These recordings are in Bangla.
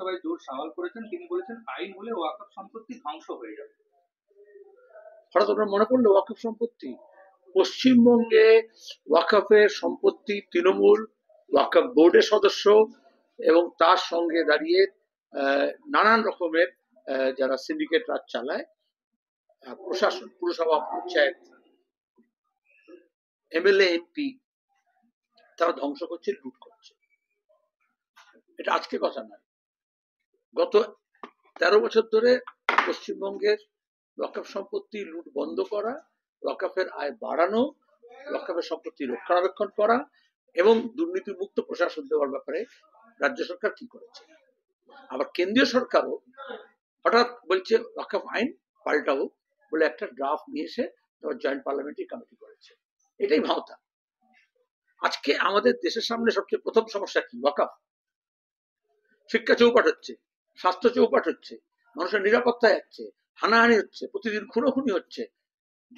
বিধানসভায় জোর সওয়াল করেছেন, তিনি বলেছেন আইন হলে ওয়াকফ সম্পত্তি ধ্বংস হয়ে যাবে। হঠাৎ আপনার মনে পড়লো ওয়াকফ সম্পত্তি। পশ্চিমবঙ্গে ওয়াকফের সম্পত্তি তৃণমূল ওয়াকফ বোর্ডের সদস্য এবং তার সঙ্গে দাঁড়িয়ে নানান রকমের যারা সিন্ডিকেট রাজ চালায়, প্রশাসন, পুরসভা, পঞ্চায়েত, এমএলএ, এমপি, তারা ধ্বংস করছে, লুট করছে। এটা আজকে কথা নয়, গত 13 বছর ধরে পশ্চিমবঙ্গের ওয়াকফ সম্পত্তি লুট বন্ধ করা, ওয়াকফের আয় বাড়ানো, ওয়াকফের সম্পত্তি রক্ষণাবেক্ষণ করা এবং দুর্নীতি মুক্ত প্রশাসন দেওয়ার ব্যাপারে রাজ্য সরকার কি করেছে। আবার কেন্দ্রীয় সরকারও হঠাৎ বলছে ওয়াকফ আইন পাল্টাবো বলে একটা ড্রাফট নিয়ে এসে জয়েন্ট পার্লামেন্টারি কমিটি করেছে। এটাই ভাওতা। আজকে আমাদের দেশের সামনে সবচেয়ে প্রথম সমস্যা কি? ওয়াকফ। শিক্ষা চৌপাট হচ্ছে, স্বাস্থ্য চৌপাট হচ্ছে, মানুষের নিরাপত্তা যাচ্ছে, হানাহানি হচ্ছে, প্রতিদিন খুনোখুনি হচ্ছে,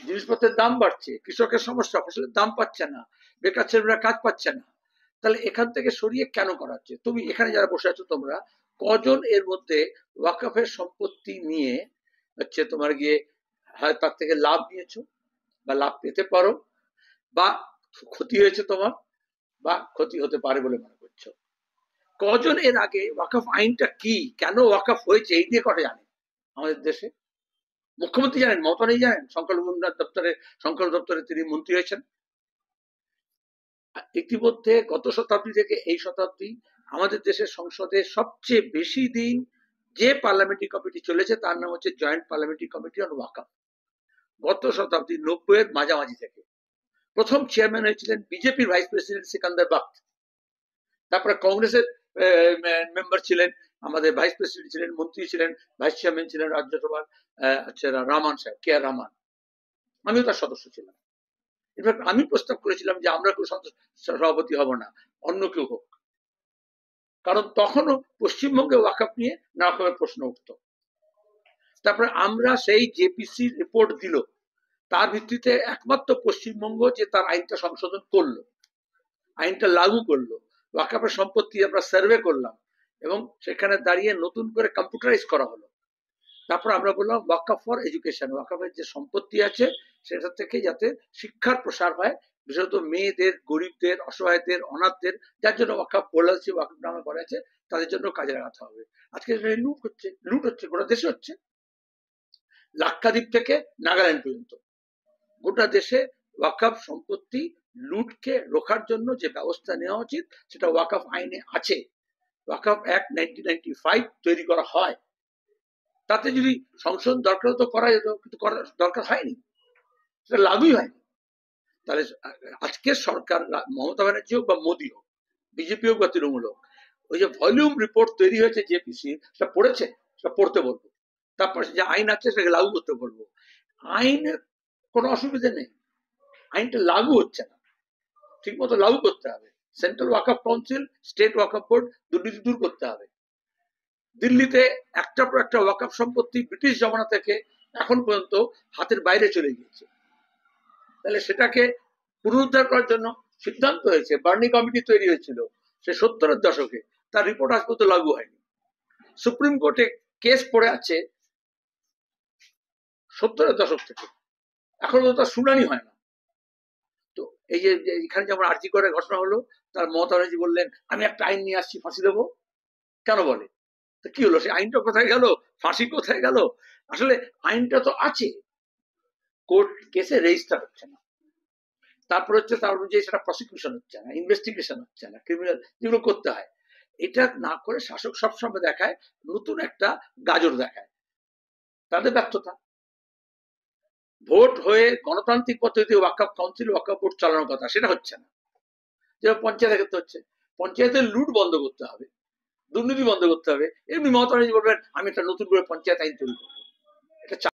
জিনিসপত্রের দাম বাড়ছে, কৃষকের সমস্যা, ফসলের দাম পাচ্ছে না, বেকার ছেলেমেয়েরা কাজ পাচ্ছে না। তাহলে এখান থেকে সরিয়ে কেন করা হচ্ছে? তুমি এখানে যারা বসে আছো, তোমরা কজন এর মধ্যে ওয়াকফের সম্পত্তি নিয়ে হচ্ছে তোমার গিয়ে হয় তার থেকে লাভ নিয়েছো বা লাভ পেতে পারো, বা ক্ষতি হয়েছে তোমার, বা ক্ষতি হতে পারে বলে মনে করছো? কজন এর আগে ওয়াকফ আইনটা কি, কেন ওয়াকফ হয়েছে, এই দিয়ে কথা জানে আমাদের দেশে? মুখ্যমন্ত্রী জানেন, মমতা নেই জানেন, সংখ্যালঘু দপ্তরে তিনি মন্ত্রী হয়েছেন। ইতিমধ্যে গত শতাব্দী থেকে এই শতাব্দী আমাদের দেশের সংসদে সবচেয়ে বেশি দিন যে পার্লামেন্টারি কমিটি চলেছে তার নাম হচ্ছে জয়েন্ট পার্লামেন্টারি কমিটি অন ওয়াকফ। গত শতাব্দী 90-এর মাঝামাঝি থেকে প্রথম চেয়ারম্যান হয়েছিলেন বিজেপির ভাইস প্রেসিডেন্ট সিকান্দার বাক্ত, তারপরে কংগ্রেসের মেম্বার ছিলেন, আমাদের ভাইস প্রেসিডেন্ট ছিলেন, মন্ত্রী ছিলেন, ভাইস চেয়ারম্যান ছিলেন রাজ্যসভার রামান সাহেব, কে আর রামান। আমিও তার সদস্য ছিলাম। ইনফ্যাক্ট আমি প্রস্তাব করেছিলাম যে আমরা কেউ সভাপতি হব না, অন্য কেউ হোক, কারণ তখনও পশ্চিমবঙ্গে ওয়াকফ নিয়ে নানা রকমের প্রশ্ন উঠত। তারপরে আমরা সেই জেপিসি রিপোর্ট দিল, তার ভিত্তিতে একমাত্র পশ্চিমবঙ্গ যে তার আইনটা সংশোধন করলো, আইনটা লাগু করলো, ওয়াকফের সম্পত্তি আমরা সার্ভে করলাম এবং সেখানে দাঁড়িয়ে নতুন করে কম্পিউটারাইজ করা হলো। তারপর আমরা বললাম ওয়াকফ ফর এডুকেশন, ওয়াকফের যে সম্পত্তি আছে সেটা থেকে যাতে শিক্ষার প্রসার হয়, বিশেষত মেয়েদের, গরিবদের, অসহায়দের, অনাথদের, যার জন্য ওয়াকফ বলা হচ্ছে, ওয়াকফ নামে করা আছে, তাদের জন্য কাজে লাগাতে হবে। আজকে লুট হচ্ছে গোটা দেশে হচ্ছে, লাক্ষাদ্বীপ থেকে নাগাল্যান্ড পর্যন্ত গোটা দেশে ওয়াকফ সম্পত্তি লুটকে রোখার জন্য যে ব্যবস্থা নেওয়া উচিত সেটা ওয়াকফ আইনে আছে। ওয়াকফ অ্যাক্ট 1995 তৈরি করা হয়, তাতে যদি সংশোধন দরকার হতো করা যেত, কিন্তু করার দরকার হয়নি, সেটা লাগুই হয়নি। তাহলে আজকের সরকার, মমতা ব্যানার্জি হোক বা মোদী হোক, বিজেপি হোক বা তৃণমূল হোক, ওই যে ভলিউম রিপোর্ট তৈরি হয়েছে জেপিসি, সেটা পড়েছে, সেটা পড়তে বলবো। তারপর যে আইন আছে সেটাকে লাগু করতে বলবো। আইনের কোনো অসুবিধা নেই, আইনটা লাগু হচ্ছে না, ঠিক মতো লাগু করতে হবে। সেন্ট্রাল ওয়াকফ কাউন্সিল, স্টেট ওয়াকফ বোর্ড, দুর্নীতি দূর করতে হবে। দিল্লিতে একটার পর একটা ওয়াকফ সম্পত্তি ব্রিটিশ জমানা থেকে এখন পর্যন্ত হাতের বাইরে চলে গিয়েছে। তাহলে সেটাকে পুনরুদ্ধার করার জন্য সিদ্ধান্ত হয়েছে, বার্নি কমিটি তৈরি হয়েছিল সে 70-এর দশকে, তার রিপোর্ট আজ পর্যন্ত লাগু হয়নি। সুপ্রিম কোর্টে কেস পড়ে আছে 70-এর দশক থেকে, এখন পর্যন্ত তার শুনানি হয় না। তো এই যে এখানে যেমন আরজি করে ঘটনা হলো, তার মমতা ব্যানার্জি বললেন আমি একটা আইন নিয়ে আসছি, ফাঁসি দেবো। কেন বলে? তো কি হলো? সেই আইনটা কোথায় গেল? ফাঁসি কোথায় গেল? আসলে আইনটা তো আছে, কোর্ট কেসে রেজিস্টার হচ্ছে না। তারপর হচ্ছে তার অনুযায়ী সেটা প্রসিকিউশন হচ্ছে না, ইনভেস্টিগেশন হচ্ছে না, ক্রিমিনাল যেগুলো করতে হয় এটা না করে শাসক সবসময় দেখায় নতুন একটা গাজর দেখায়, তাদের ব্যর্থতা। ভোট হয়ে গণতান্ত্রিক পদ্ধতিতে ওয়াকফ কাউন্সিল, ওয়াকফ বোর্ড চালানোর কথা, সেটা হচ্ছে না। যেমন পঞ্চায়েতের ক্ষেত্রে হচ্ছে, পঞ্চায়েতের লুট বন্ধ করতে হবে, দুর্নীতি বন্ধ করতে হবে। এমনি মমতা ব্যানার্জি বলবেন আমি একটা নতুন করে পঞ্চায়েত আইন তৈরি করবো।